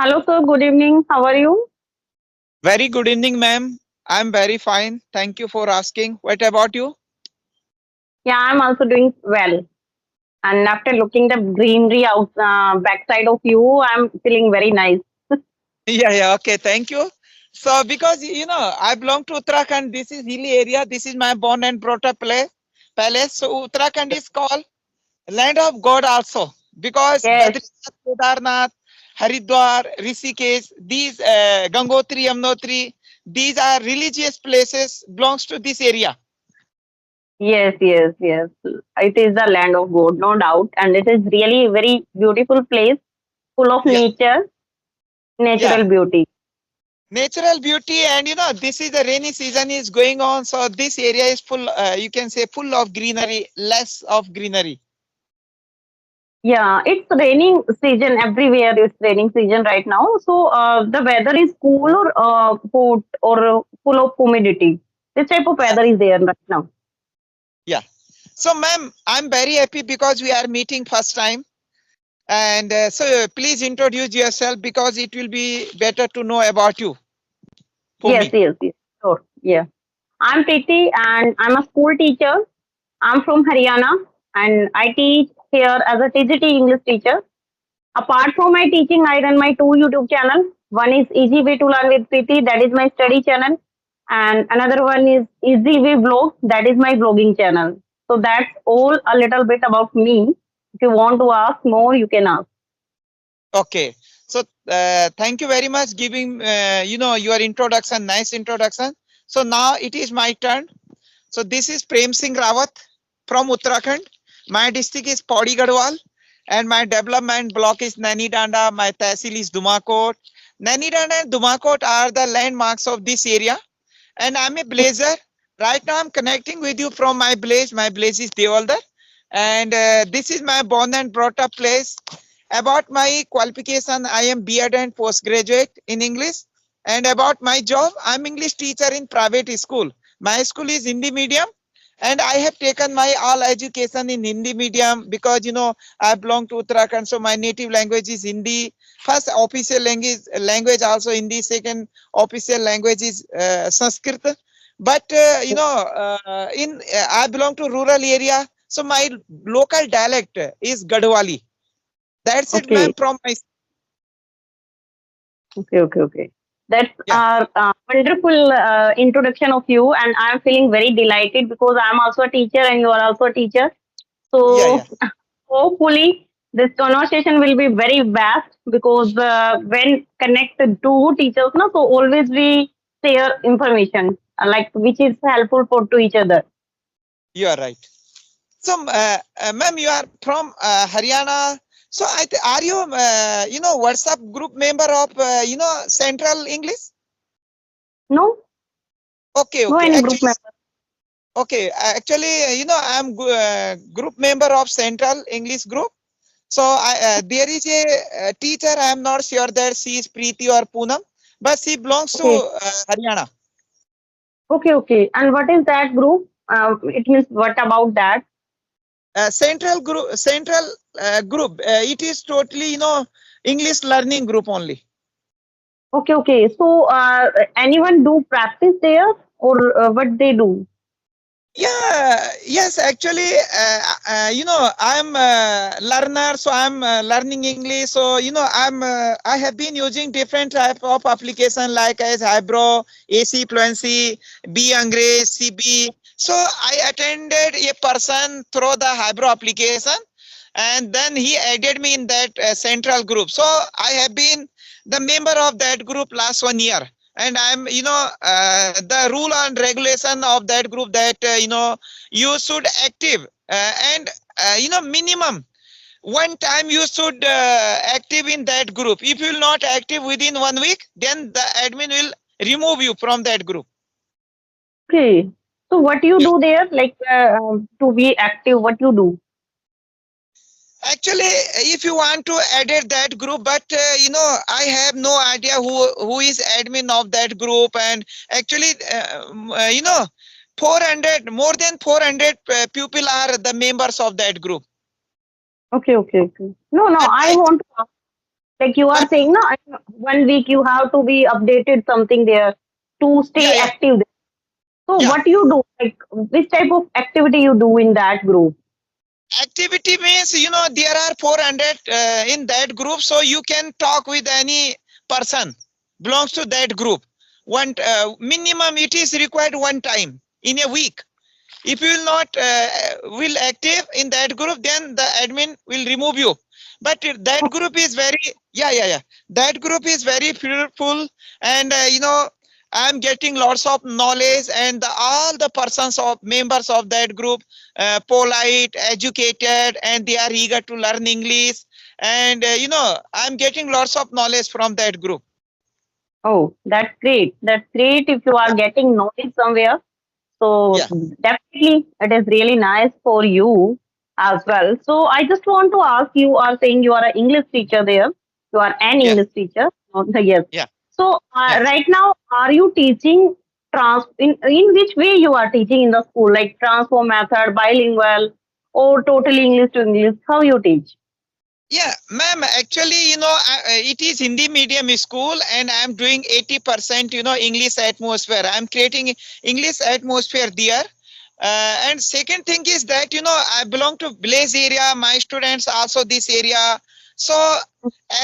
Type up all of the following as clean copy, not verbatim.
Hello, sir. Good evening. How are you? Very good evening, ma'am. I'm very fine. Thank you for asking. What about you? Yeah, I'm also doing well. And after looking the greenery out backside of you, I'm feeling very nice. Yeah. Okay. Thank you. So, because I belong to Uttarakhand. This is hilly area. This is my born and brought up palace. So, Uttarakhand is called land of God also because Yes, Badrinath, Kedarnath, Haridwar, Rishikesh, these Gangotri, Yamnotri, these are religious places belongs to this area. yes. It is the land of God, no doubt. And it is really a very beautiful place, full of Yeah. nature, Yeah. natural beauty. Natural beauty, and this is the rainy season is going on, so this area is full, you can say, full of greenery, less of greenery. Yeah, it's raining season everywhere. It's raining season right now. So the weather is cool or hot or full of humidity. This type of Yeah. weather is there right now. Yeah. So ma'am, I'm very happy because we are meeting first time, and so please introduce yourself because it will be better to know about you for me. Yes. Sure. Yeah. I'm Preeti and I'm a school teacher. I'm from Haryana and I teach here as a TGT English teacher. Apart from my teaching, I run my two YouTube channel. One is Easy Way to Learn with Preeti, that is my study channel. And another one is Easy Way Blog, that is my blogging channel. So that's all a little bit about me. If you want to ask more, you can ask. Okay. So thank you very much giving your introduction, nice introduction. So now it is my turn. So this is Prem Singh Rawat from Uttarakhand. My district is Pauri Garhwal and my development block is Naini Danda. My tehsil is Dumakot. Naini Danda and Dumakot are the landmarks of this area. And I'm a blazer. Right now I'm connecting with you from my blaze. My blaze is Devaldar. And this is my born and brought up place. About my qualification, I am B.Ed and postgraduate in English. And about my job, I'm English teacher in private school. My school is Hindi medium, and I have taken my all education in Hindi medium because I belong to Uttarakhand, so my native language is Hindi. First official language also Hindi. Second official language is Sanskrit. But in I belong to rural area, so my local dialect is Gadwali. That's it, ma'am. Okay. From my Okay. That's yeah, a wonderful introduction of you, and I'm feeling very delighted because I'm also a teacher and you are also a teacher. yeah. So hopefully this conversation will be very vast because when connected to teachers, no, so always we share information like which is helpful for to each other. You are right. So, ma'am, you are from Haryana. So, are you, WhatsApp group member of, Central English? No, Okay, no okay. any group member. Actually, I'm group member of Central English group. So, there is a teacher. I am not sure that she is Preeti or Poonam, but she belongs to Okay, Haryana. okay. And what is that group? It means what about that? Central group. It is totally, English learning group only. Okay. So anyone do practice there or what they do? Yeah, yes, actually, I'm a learner, so I'm learning English. So, I have been using different type of application like as Hybro, AC Fluency, B Angrez, CB. So I attended a person through the Hybro application, and then he added me in that central group. So I have been the member of that group last 1 year, and I'm the rule and regulation of that group that you should active and minimum one time you should active in that group. If you will not active within 1 week, then the admin will remove you from that group. Okay. So what you do there, like to be active, what you do? Actually, if you want to edit that group, but I have no idea who is admin of that group, and actually, 400 more than 400 people are the members of that group. Okay. No, But I I want to ask. Like you are But saying, no, 1 week you have to be updated something there to yeah, stay yeah, active. So yeah. what you do, like which type of activity you do in that group? Activity means, there are 400 in that group, so you can talk with any person belongs to that group. One minimum it is required one time in a week. If you will not will active in that group, then the admin will remove you. But that group is very, yeah, that group is very fruitful. And I'm getting lots of knowledge, and all the persons of members of that group polite, educated, and they are eager to learn English. And I'm getting lots of knowledge from that group. Oh, that's great. That's great if you Yeah, are getting knowledge somewhere. So yeah, definitely it is really nice for you as well. So I just want to ask, you are saying you are an English teacher there. You are an yeah, English teacher. Okay, yes. yeah, So yeah. right now, are you teaching in which way you are teaching in the school, like transform method, bilingual, or totally English to English? How you teach? Yeah, ma'am, actually, it is Hindi medium school, and I'm doing 80%, English atmosphere. I'm creating English atmosphere there. And second thing is that, I belong to village area. My students also this area. So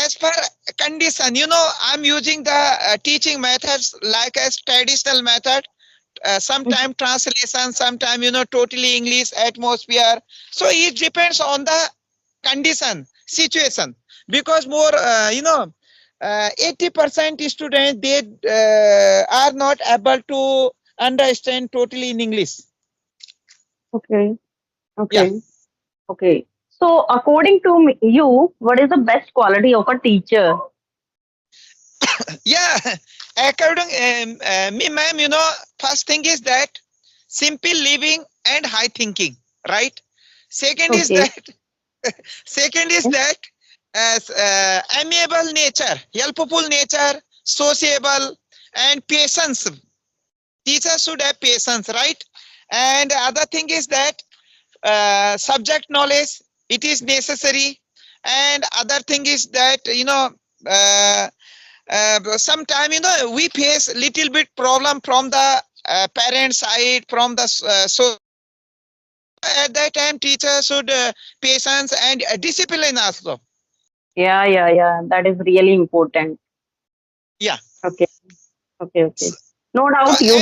as per condition, I'm using the teaching methods like as traditional method, sometime translation, sometime, totally English atmosphere. So it depends on the condition situation, because more 80% students, they are not able to understand totally in English. Okay. Yeah. Okay. Okay. So according to you, what is the best quality of a teacher? Yeah. According me, ma'am, first thing is that simple living and high thinking, right? Second is Okay. that second is that as amiable nature, helpful nature, sociable, and patience. Teachers should have patience, right? And other thing is that subject knowledge, it is necessary. And other thing is that, uh, sometime, we face little bit problem from the parent side, from the at that time teacher should patience and discipline also. Yeah, yeah, yeah. That is really important. Yeah. Okay, okay, okay. So, No doubt uh, you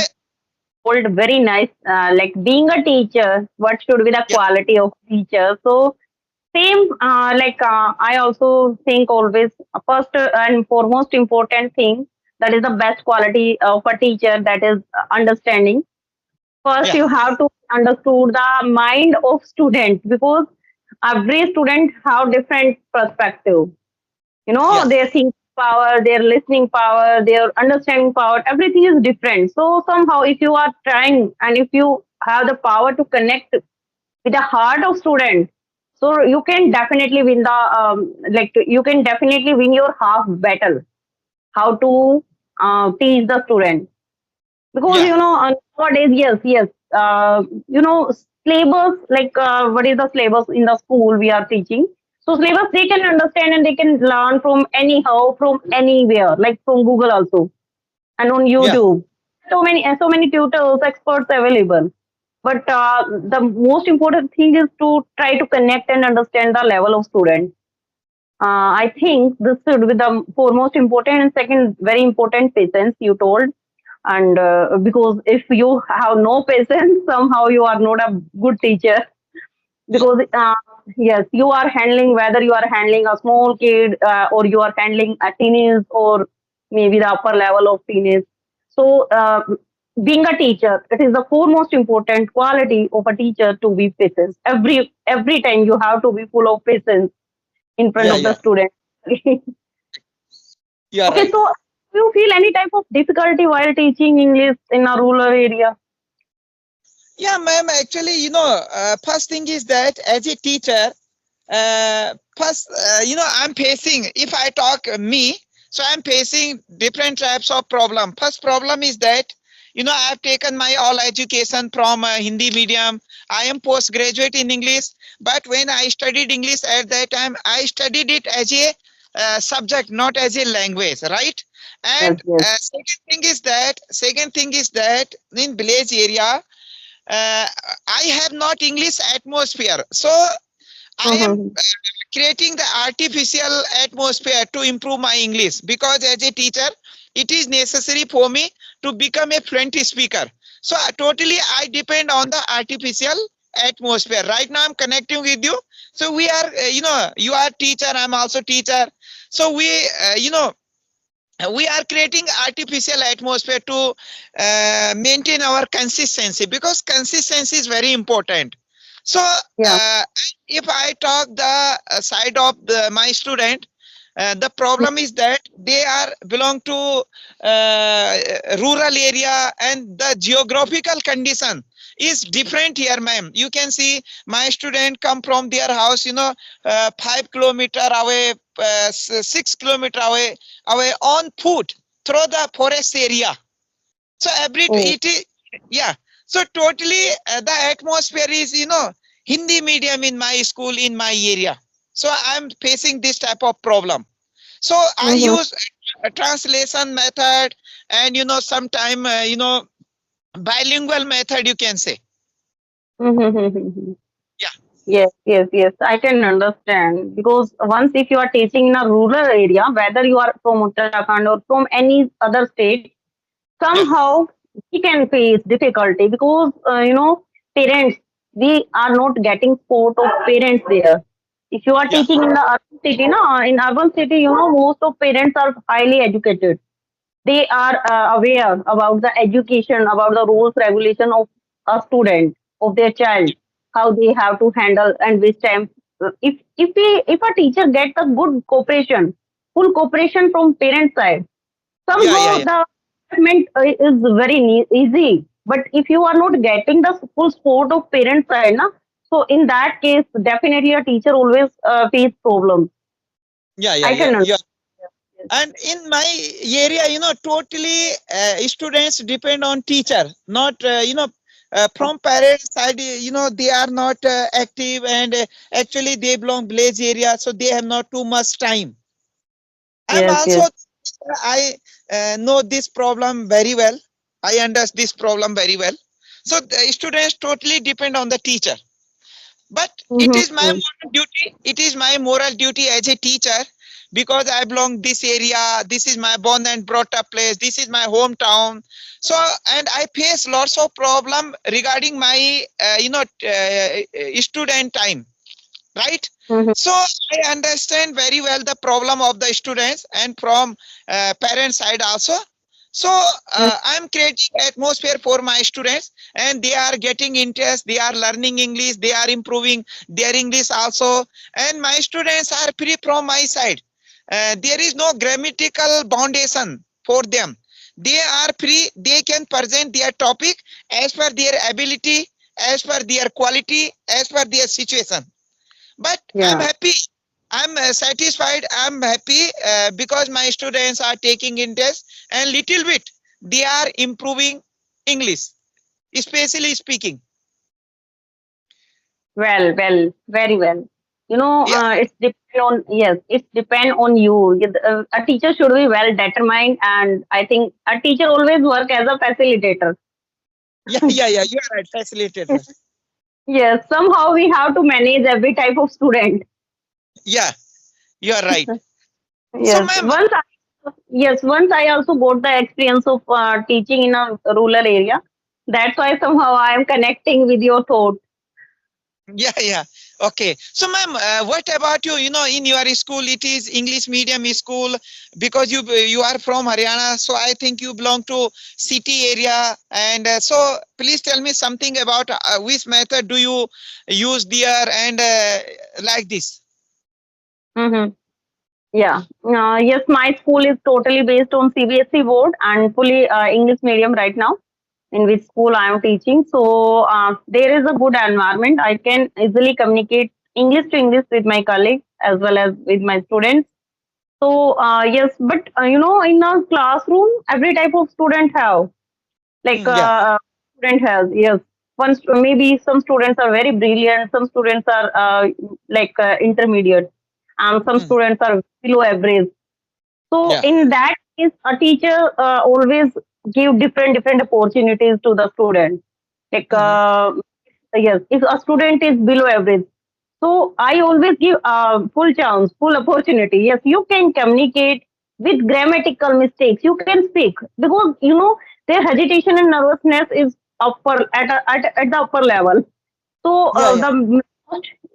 told very nice. Like being a teacher, what should be the yeah, quality of teacher? So same. I also think always first and foremost important thing that is the best quality of a teacher, that is understanding. First, yeah, you have to understood the mind of student, because every student have different perspective. yeah, Their thinking power, their listening power, their understanding power, everything is different. So somehow if you are trying and if you have the power to connect with the heart of student, so you can definitely win the you can definitely win your half battle, how to teach the student. Because yeah, nowadays, yes, syllabus, like what is the syllabus in the school we are teaching. So syllabus they can understand and they can learn from anyhow, from anywhere, like from Google also, and on yeah, YouTube. So many tutors, experts available. But the most important thing is to try to connect and understand the level of student. I think this should be the foremost important, and second, very important, patience, you told. And because if you have no patience, somehow you are not a good teacher. yeah, Because yes, you are handling, whether you are handling a small kid or you are handling a teenage, or maybe the upper level of teenage. So being a teacher, it is the foremost important quality of a teacher to be patient. Every time you have to be full of patience in front yeah, of the yeah. student. You are Okay, right. so do you feel any type of difficulty while teaching English in a rural area? Yeah, ma'am. Actually, first thing is that as a teacher, first, I'm facing, if I talk me, so I'm facing different types of problem. First problem is that, I've taken my all education from Hindi medium. I am postgraduate in English, but when I studied English at that time, I studied it as a subject, not as a language, right? Yes, And yes. second thing is that in village area, I have not English atmosphere, so I am Mm-hmm. creating the artificial atmosphere to improve my English, because as a teacher it is necessary for me to become a fluent speaker. So totally I depend on the artificial atmosphere. Right now I'm connecting with you, so we are you are teacher, I'm also teacher, so we are creating artificial atmosphere to maintain our consistency, because consistency is very important. So Yeah. if I talk the side of my student, the problem is that they are belong to rural area, and the geographical condition is different here, ma'am. You can see my student come from their house, 5 kilometer away, 6 kilometer away on foot through the forest area. So Oh. it is, yeah. So totally the atmosphere is, Hindi medium in my school, in my area. So I'm facing this type of problem. So I Mm-hmm. use a translation method, and sometime bilingual method, you can say. Mm-hmm. Yeah, Yes, yes, yes. I can understand because once if you are teaching in a rural area, whether you are from Uttarakhand or from any other state, yeah, somehow we can face difficulty because parents, we are not getting support of parents there. If you are yeah, teaching in the urban city, no, in urban city, most of parents are highly educated. They are aware about the education, about the rules regulation of a student, of their child, how they have to handle and which time. If a teacher gets a good cooperation, full cooperation from parent side, yeah, yeah, somehow yeah. the development is very easy. But if you are not getting the full support of parent side, na, so in that case, definitely a teacher always face problems. Yeah, yeah, I yeah, can yeah. understand. And in my area, totally students depend on teacher, not from parents side. They are not active, and actually they belong village area, so they have not too much time. I'm Yes, also, yes, I know this problem very well. I understand this problem very well. So the students totally depend on the teacher. But it is my mm-hmm. moral duty. It is my moral duty as a teacher, because I belong this area. This is my born and brought up place. This is my hometown. So, and I face lots of problem regarding my student time, right? Mm-hmm. So I understand very well the problem of the students, and from parent side also. So I'm creating atmosphere for my students, and they are getting interest, they are learning English, they are improving their English also, and my students are free from my side. There is no grammatical foundation for them. They are free, they can present their topic as per their ability, as per their quality, as per their situation. But I'm Yeah. happy, I'm satisfied, I'm happy, because my students are taking interest, and little bit they are improving English, especially speaking. Well, well, very well. Yeah, It's depend on, yes, it's depend on you. A teacher should be well determined, and I think a teacher always work as a facilitator. yeah, yeah, yeah, you are right, facilitator. Yes, somehow we have to manage every type of student. Yeah, you are right. So Yes, ma'am, once I also got the experience of teaching in a rural area. That's why somehow I am connecting with your thought. yeah, yeah. Okay. So, ma'am, what about you? In your school, it is English medium school, because you are from Haryana. So I think you belong to city area. And so please tell me something about which method do you use there, and like this. Mm-hmm. Yeah. Yes, my school is totally based on CBSE board and fully English medium right now, in which school I am teaching. So there is a good environment. I can easily communicate English to English with my colleagues as well as with my students. So yes, but in a classroom, every type of student have like Yeah. student has, yes. Maybe some students are very brilliant, some students are like intermediate, and some Hmm. students are below average. So Yeah. in that case, a teacher always give different opportunities to the student. Like Hmm. yes, if a student is below average, so I always give full chance, full opportunity. Yes, you can communicate with grammatical mistakes. You can speak because you know their hesitation and nervousness is upper at the upper level. So Yeah. Yeah. the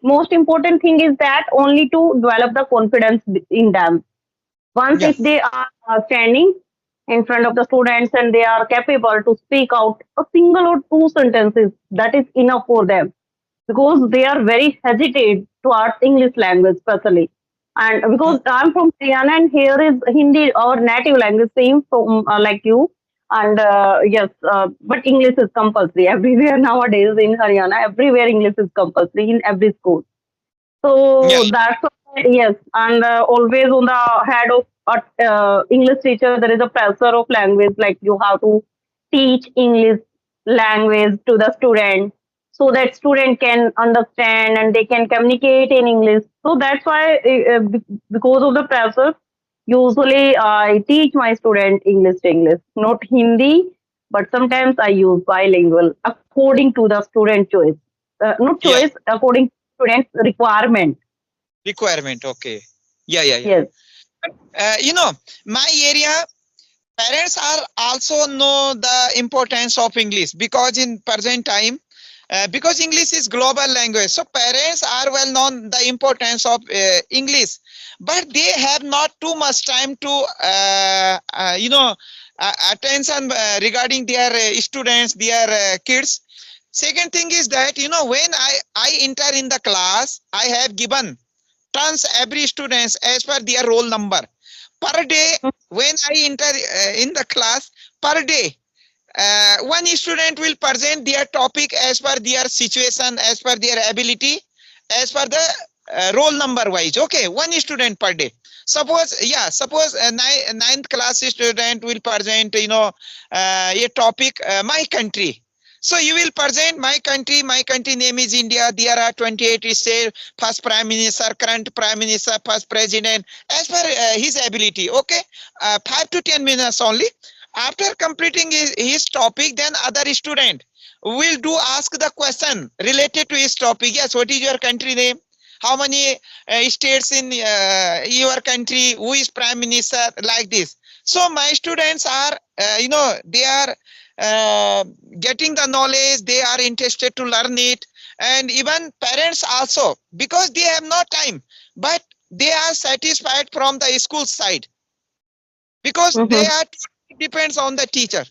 most important thing is that only to develop the confidence in them. Once Yeah. if they are standing in front of the students and they are capable to speak out a single or two sentences, that is enough for them because they are very hesitate towards English language, especially. And Hmm. because I'm from Haryana and here is Hindi, our native language, same from like you. And yes, but English is compulsory everywhere nowadays in Haryana. Everywhere English is compulsory in every school. Yeah. So that's why, yes, and always on the head of English teacher, there is a pressure of language. Like you have to teach English language to the student so that student can understand and they can communicate in English. So that's why, because of the pressure, usually I teach my student English to English, not Hindi, but sometimes I use bilingual according to the student choice. Not Yeah. choice, according to student's requirement. Requirement. Okay. Yeah. Yeah. Yeah. Yes. You know, my area parents are also know the importance of English because in present time, because English is global language, so parents are well known the importance of English, but they have not too much time to attention regarding their students, their kids. Second thing is that when I enter in the class, I have given turns every students as per their roll number per day. When I enter in the class, per day one student will present their topic as per their situation, as per their ability, as per the roll number wise. Okay, one student per day. Suppose a ninth class student will present a topic, my country. So you will present my country. My country name is India. There are 28 states, first prime minister, current prime minister, first president, as per his ability. Okay, 5 to 10 minutes only. After completing his topic, then other student will do ask the question related to his topic. Yes, what is your country name? How many states in your country? Who is prime minister? Like this. So my students are, they are uh, getting the knowledge. They are interested to learn it, and even parents also because they have no time, but they are satisfied from the school side because they Mm-hmm. are depends on the teacher.